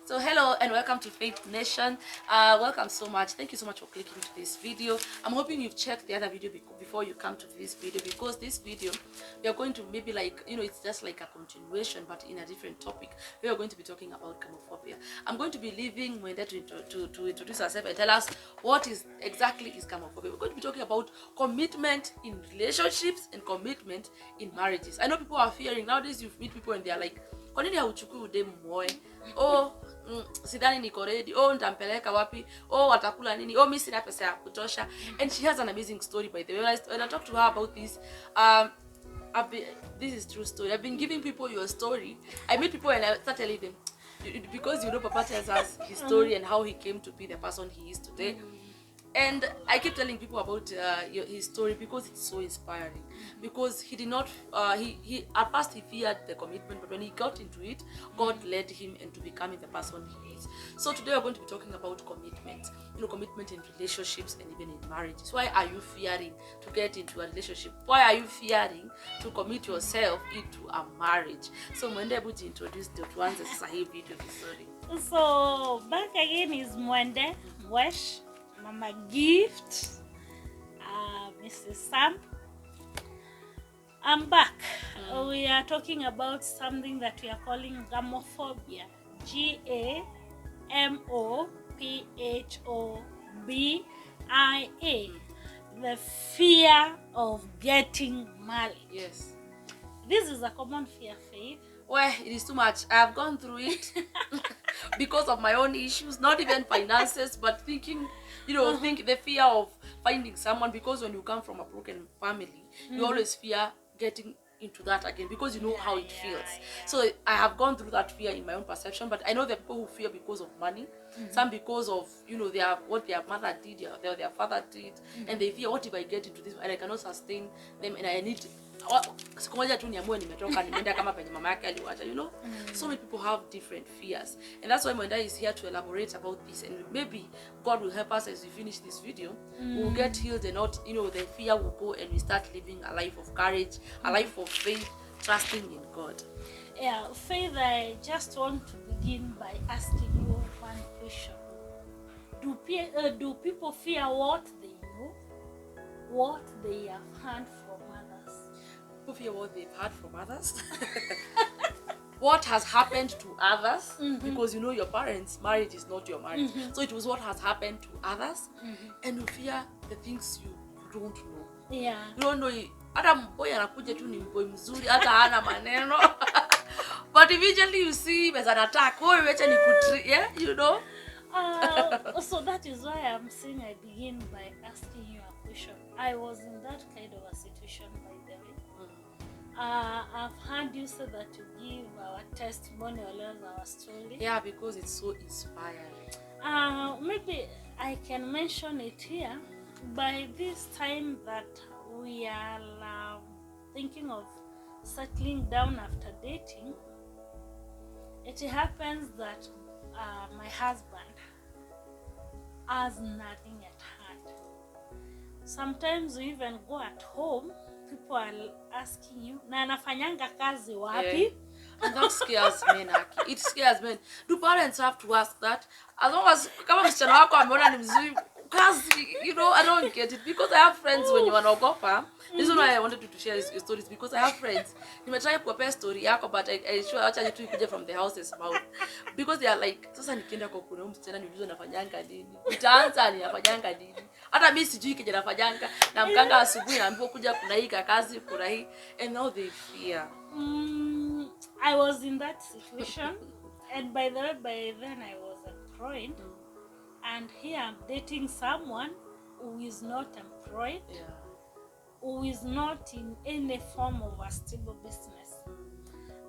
So hello and welcome to Faith Nation. Welcome so much. Thank you so much for clicking to this video. I'm hoping you've checked the other video before you come to this video, because this video we are going to maybe it's just like a continuation but in a different topic. We are going to be talking about gamophobia. I'm going to be leaving Mwende to introduce herself and tell us what exactly is gamophobia. We're going to be talking about commitment in relationships and commitment in marriages. I know people are fearing nowadays. You meet people and they are like, kwa nini hauchukui udemu moe? Sidhani niko ready. Nitampeleka wapi? Watakula nini? Mimi sina pesa ya kutosha. And she has an amazing story, by the way. When I talk to her about this, this is true story. I've been giving people your story. I meet people and I start telling them, because Papa tells us his story and how he came to be the person he is today. And I keep telling people about his story because it's so inspiring. Because he did not, he at first he feared the commitment, but when he got into it, God led him into becoming the person he is. So today we're going to be talking about commitment. Commitment in relationships and even in marriages. Why are you fearing to get into a relationship? Why are you fearing to commit yourself into a marriage? So Mwende Buji introduced the ones that Sahib video. Sorry. So back again is Mwende, Wesh, Mama Gift, Mrs. Sam. I'm back. We are talking about something that we are calling gamophobia. Gamophobia. The fear of getting married. Yes. This is a common fear, Faith. Well, it is too much. I have gone through it because of my own issues, not even finances, but thinking, think the fear of finding someone, because when you come from a broken family, you always fear getting into that again because you know how it feels. So I have gone through that fear in my own perception, but I know the people who fear because of money, some because of what their mother did, their father did, and they fear, what if I get into this and I cannot sustain them and I need siku moja tu niamue nimetoka nimeenda kama penye mama yake aliwacha, So many people have different fears, and that's why Mwenda is here to elaborate about this, and maybe God will help us as we finish this video. We'll get healed and not, the fear will go and we start living a life of courage, a life of faith, trusting in God. Yeah, Faith, I just want to begin by asking you one question. Do people fear what they know, what they have heard from others? People fear what they've heard from others. What has happened to others, because your parents' marriage is not your marriage. So it was what has happened to others, and you fear the things you don't know. Yeah. You don't know. Hata boy anakuja tu ni boy mzuri, hata hana maneno. But eventually you see there's an attack. So that is why I'm saying I begin by asking you a question. I was in that kind of a situation, by the way. I've heard you say that you give our testimony or our story. Yeah, because it's so inspiring. Maybe I can mention it here. By this time that we are thinking of settling down after dating, it happens that my husband has nothing at hand. Sometimes we even go at home, people are asking you, na anafanyanga kazi wapi? And that scares men, Aki. It scares men. Do parents have to ask that? As long as kama msichana wako ameona ni mzuri kazi, I don't get it, because I have friends when you wanaogopa. This is why I wanted to share your stories, because I have friends. Nimetry kuwapea story yako, but I sure acha tu ikuje from the house's mouth, because they are like, sasa nikienda kwa kuna msichana niulize nafanyanga nini, nitaanza ninafanyanga nini, hata mimi sijui kile nafanyanga, na mkanga asubuhi naambiwa kuja kuna hii kazi kuna hii, and now they fear. I was in that situation, and by then I was employed. And here I'm dating someone who is not employed, who is not in any form of a stable business.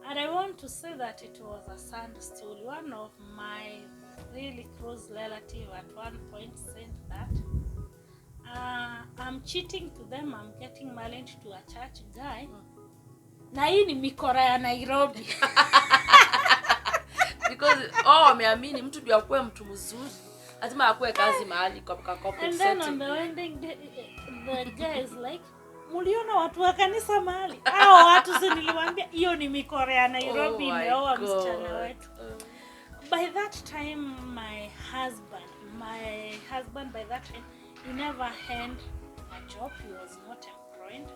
And I want to say that it was a sad story. One of my really close relatives at one point said that I'm cheating to them, I'm getting married to a church guy. Na hii ni mikora ya Nairobi. Because wameamini mtu ndio akue mtu mzuri, lazima akue kazi mahali kwa corporate setting. And then on the wedding day, the guy is like, muliona watu wa kanisa mahali? Hao watu si niliwaambia hiyo ni mikora ya Nairobi imeoa msichana wetu. by that time, my husband by that time, he never had a job. He was not employed.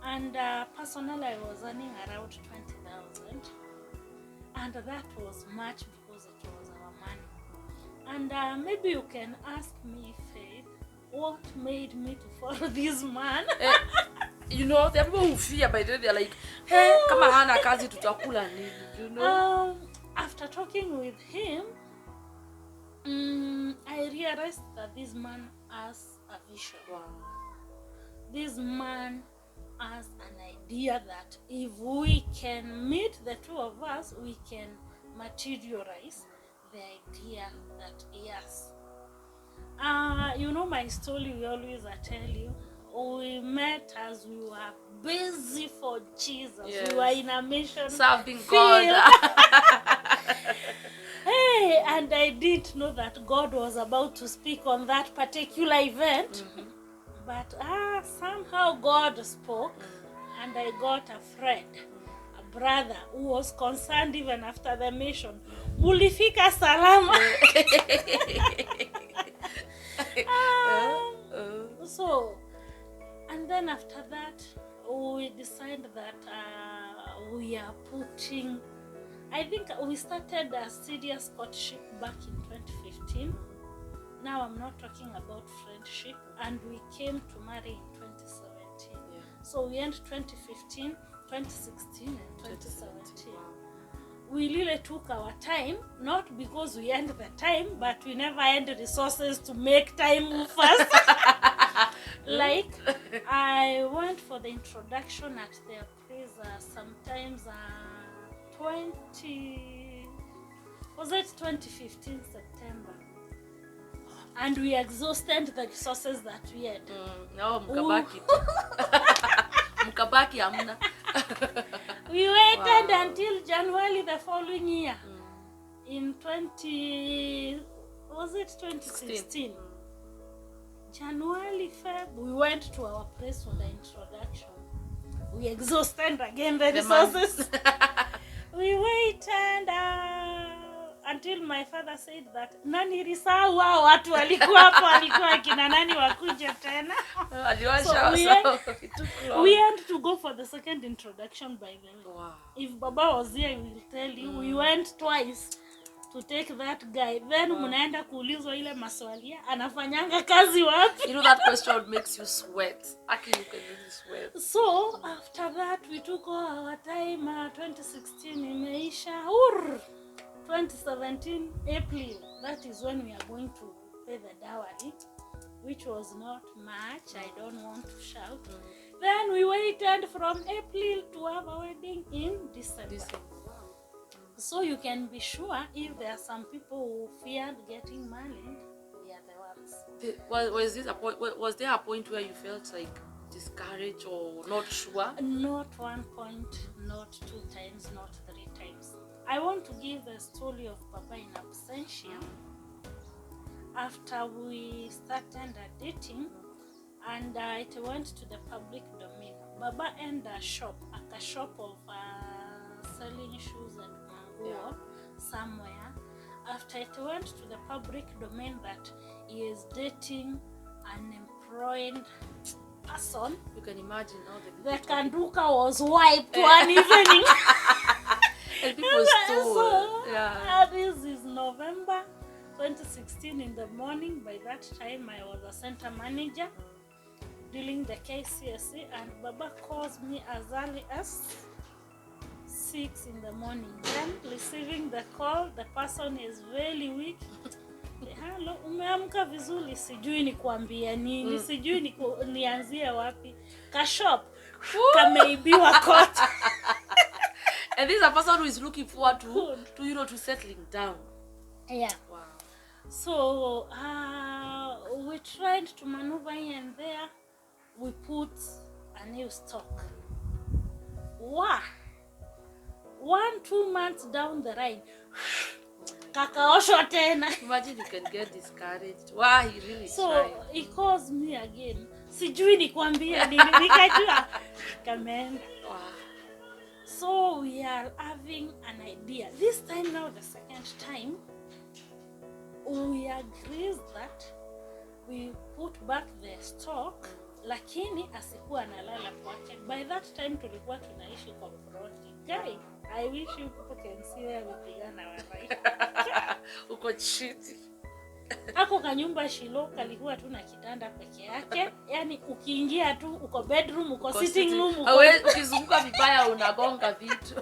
And personally, I was earning around 20,000. And that was much because it was our money. And maybe you can ask me, Faith, what made me to follow this man? You know, there are people who fear by then, they're like, hey, kama hana kazi tutakula nini, you know? After talking with him, I realized that this man has a vision. Wow. This man has an idea that if we can meet the two of us, we can materialize the idea that he has. You know my story, we always tell you. We met as we were busy for Jesus. Yes. We were in a mission Serving field. God. Hey, and I didn't know that God was about to speak on that particular event. Mm-hmm. But somehow God spoke, and I got a friend, a brother who was concerned even after the mission. Mulifika salama. So, and then after that, we decided that we are putting, I think we started a serious courtship back in 2015. Now I'm not talking about friendship, and we came to marry in 2017. Yeah. So we ended 2015, 2016, and 2017. Wow. We really took our time, not because we ended the time, but we never had the resources to make time move fast. Like, I went for the introduction at their place sometimes 2015 September. And we exhausted the resources that we had. No, mkabaki. Mkabaki amna. We waited until January the following year. In 2016? January, Feb, we went to our place for the introduction. We exhausted again the resources. We waited until my father said that nani risau hao watu walikuwa hapo, walikuwa kina nani wakuje tena. We had to go for the second introduction by the way. Wow. If Baba was here, he will tell you we went twice to take that guy. Then mnaenda kuulizwa ile maswali anafanyanga kazi wapi. You know that question makes you sweat. Actually, you can really sweat. So after that we took all our time. 2016 imeisha. 2017 April, that is when we are going to pay the dowry, which was not much. I don't want to shout. Then we waited from April to have a wedding in December. So you can be sure if there are some people who feared getting married, we are the ones. Was there a point where you felt like discouraged or not sure? Not one point, not 2 times, not 3 times. I want to give the story of Papa in absentia. After we started dating, and it went to the public domain. Baba owned a shop of selling shoes and mango somewhere. After it went to the public domain that he is dating an employed person, You can imagine all the kanduka was wiped one evening. and people stole. So, this is November 2016 in the morning. By that time, I was a center manager dealing the KCSE, and Baba calls me as early as 6 in the morning. Then receiving the call, the person is very weak. Hello, umeamka vizuri, sijui nikuambia nini, sijui nianzie wapi. Kashop kameibiwa kote. And this is a person who is looking forward to to settling down. Yeah. Wow. So we tried to maneuver here and there. We put a new stock. Wow. 1-2 months down the line, kakaoshwa tena. Imagine you can get discouraged. Wow, he really So tried. he calls me again. Sijui nikwambia nini, nikajua kameenda. Wow. So we are having an idea. This time now, the second time, we agreed that we put back the stock, lakini asikuwa analala kwake. By that time tulikuwa tunaishi kwa ploti. Guy, I wish you people can see where we began our life. Uko chiti. Ako kanyumba Shilo kalikuwa tu na kitanda peke yake. Yaani ukiingia tu uko bedroom, uko sitting room, ukizunguka vibaya unagonga vitu.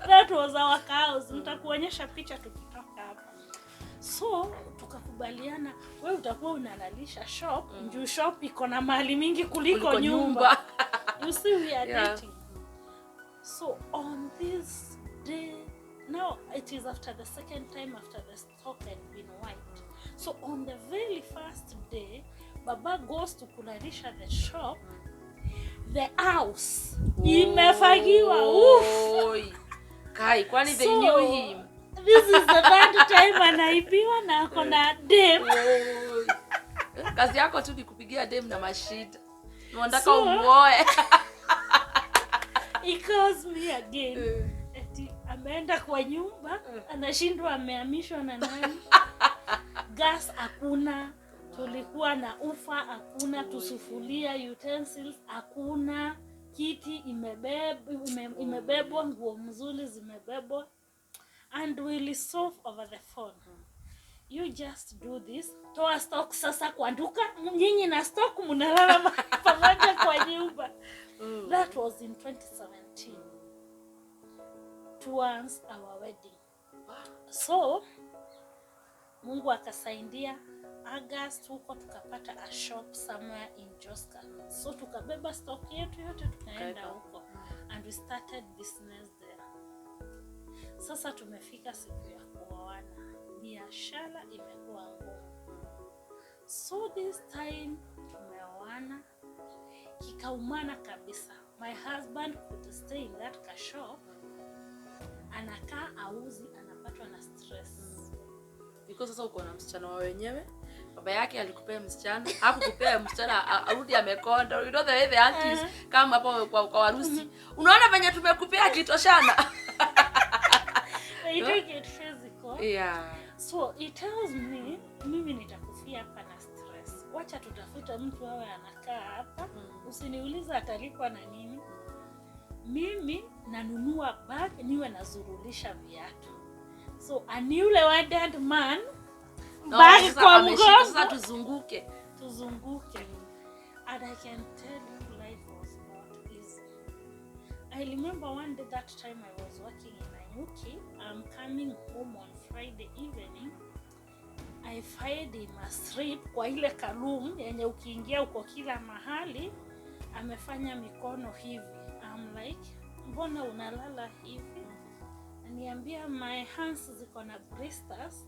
That was our house. Nitakuonyesha picha tukitoka hapa. So tukakubaliana wewe utakuwa unalalisha shop, juu shop iko na mali mingi kuliko nyumba. You see we are dating. So on this day, now it is after the second time after the stock had been wiped. So on the very first day, Baba goes to kulalisha the shop. The house imefagiwa. Oof. Kai, kwani they knew him? This is the third time anaibiwa na ako na dem. Kazi yako tu ni kupigia dem na mashida. Unataka umuoe. He calls me again. Eti ameenda kwa nyumba, anashindwa amehamishwa na nani. Gas hakuna, tulikuwa na ufa hakuna, tusufuria, utensils hakuna, kiti imebebwa, nguo mzuri zimebebwa. And we'll solve over the phone. You just do this. Toa stock sasa kwa duka. Nyinyi na stock mnalala pamoja kwa nyumba. That was in 2017. Towards our wedding. So, Mungu akasaidia. August huko tukapata a shop somewhere in Joska. So tukabeba stock yetu yote tukaenda huko. And we started business there. Sasa tumefika siku ya kuoana. Biashara imekuwa ngumu. So this time tumeoana. Kikaumana kabisa. My husband could stay in that shop. Anakaa auzi, anapatwa na stress. Because sasa uko na msichana wa wenyewe. Baba yake alikupea msichana, hakukupea msichana arudi amekonda. You know the way the aunties kama hapo kwa harusi. Unaona venye tumekupea kitoshana. They take it physical. Yeah. So it tells me, mimi nitakufia hapa na stress. Wacha tutafuta mtu awe anakaa hapa. Usiniuliza atalipwa na nini. Mimi nanunua bag niwe nazurulisha viatu. So a newly wedded man, bag kwa mgongo. Sasa tuzunguke. And I can tell you life was not easy. I remember one day that time I was working in Nanyuki. I'm coming home on Friday evening. I find him asleep kwa ile kalum yenye ukiingia uko kila mahali. Amefanya mikono hivi. I'm like, mbona unalala hivi? Aniambia my hands ziko na blisters.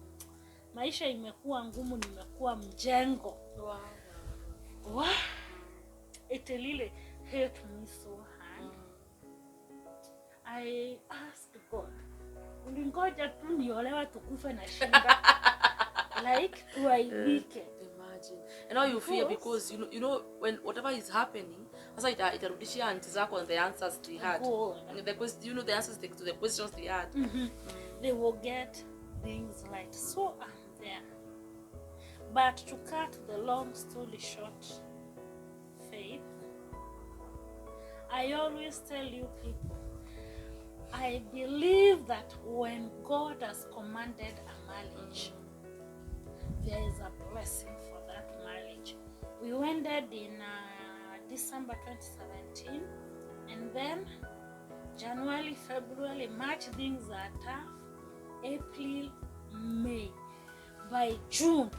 Maisha imekuwa ngumu, nimekuwa mjengo. Wow. It really hurt me so hard. I asked God, ulingoja tu niolewa tukufe na shinda. Like tuaibike. Imagine. And now you fear because you know when whatever is happening, sasa itarudishia auntie zako and the answers they had. The question, the answers to the questions they had. They will get things right. So I'm there. But to cut the long story short, Faith, I always tell you people, I believe that when God has commanded a marriage, there is a blessing for that marriage. We ended in December 2017, and then January, February, March, things are tough. April, May. By June,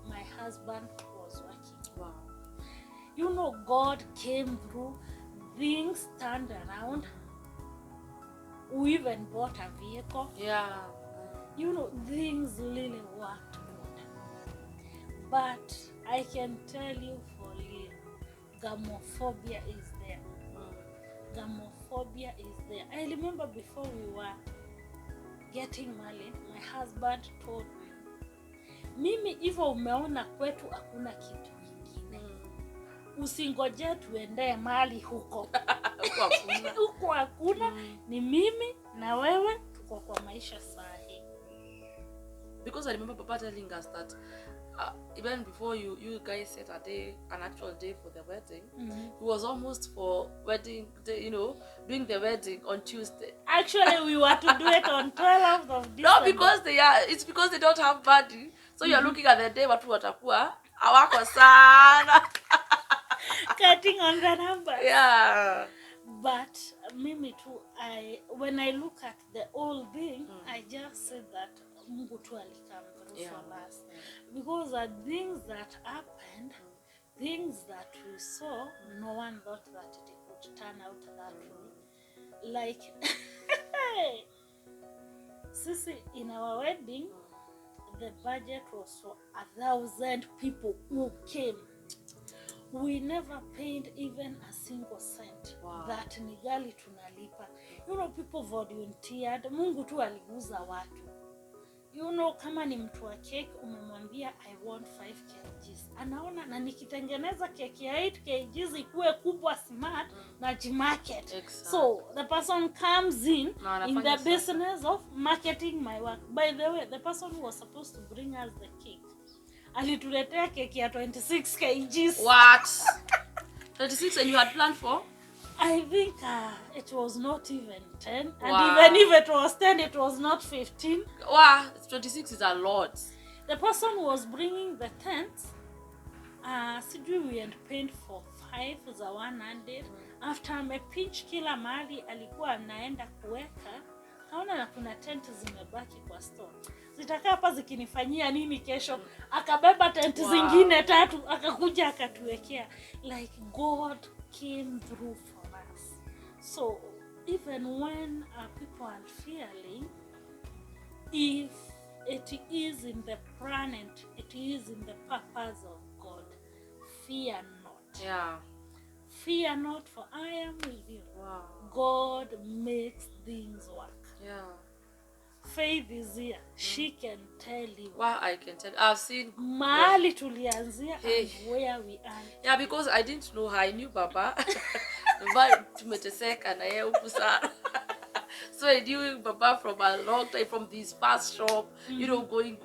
my husband was working. Wow. You know, God came through, things turned around. We even bought a vehicle. Yeah. You know, things really worked good. But I can tell you for real, gamophobia is there. Gamophobia is there. I remember before we were getting married, my husband told me, mimi hivyo umeona kwetu hakuna kitu kingine. usingoje tuende mahali huko. Huko hakuna. Huko hakuna. Ni mimi na wewe tuko kwa maisha sahi. Because I remember Papa telling us that even before you guys set an actual day for the wedding, it was almost for wedding day, you know, doing the wedding on Tuesday. Actually, we were to do it on 12th of December. No, because it's because they don't have money. So you're looking at the day watu watakuwa hawako sana. Cutting on the number. Yeah. But mimi too, when I look at the whole thing, I just said that Mungu tu alikam through for us. Because the things that happened, things that we saw, no one thought that it would turn out that way. Like, Sisi, in our wedding, the budget was for 1,000 people who came. We never paid even a single cent. Wow. That ni gali tunalipa. You know, people volunteered. Mungu tu aliguza watu. You know, kama ni mtu wa cake, umemwambia I want 5 kgs. Anaona na nikitengeneza keki ya 8 kgs ikuwe kubwa smart na jimarket. Exactly. So, the person comes in the the business of marketing my work. By the way, the person who was supposed to bring us the cake, alituletea keki ya 26 kgs. What? 26 and you had planned for? I think it was not even 10. And Wow. even if it was 10, it was not 15. Wow, 26 is a lot. The person who was bringing the tents, sijui we had paid for 5 za 100. After amepinch kila mahali alikuwa anaenda kuweka, kaona na kuna tent zimebaki kwa store. Zitakaa hapa zikinifanyia nini kesho? Akabeba tent zingine 3 akakuja akatuwekea. Like God came through for us. So even when people are fearing, if it is in the plan and it is in the purpose of God, fear not. Yeah. Fear not, for I am with you. Wow. God makes things work. Yeah. Faith is here. She can tell you. Wow, I can tell. I've seen. Mahali tulianzia Hey. and where we are. Yeah, because I didn't know her. I knew Baba. But tumeteseka na yeye huku sana. So I knew Baba from a long time, from this fast shop, you know, going.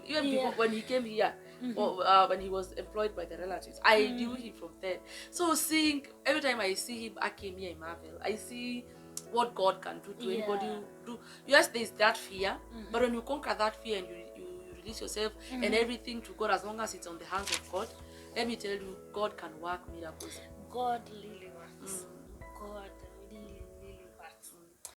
Even before when he came here, or when he was employed by the relatives, I knew him from then. So seeing, every time I see him, I came here in Marvel. I see what God can do to anybody who do. Yes, there's that fear, but when you conquer that fear and you release yourself and everything to God, as long as it's on the hands of God, let me tell you, God can work miracles. God lives.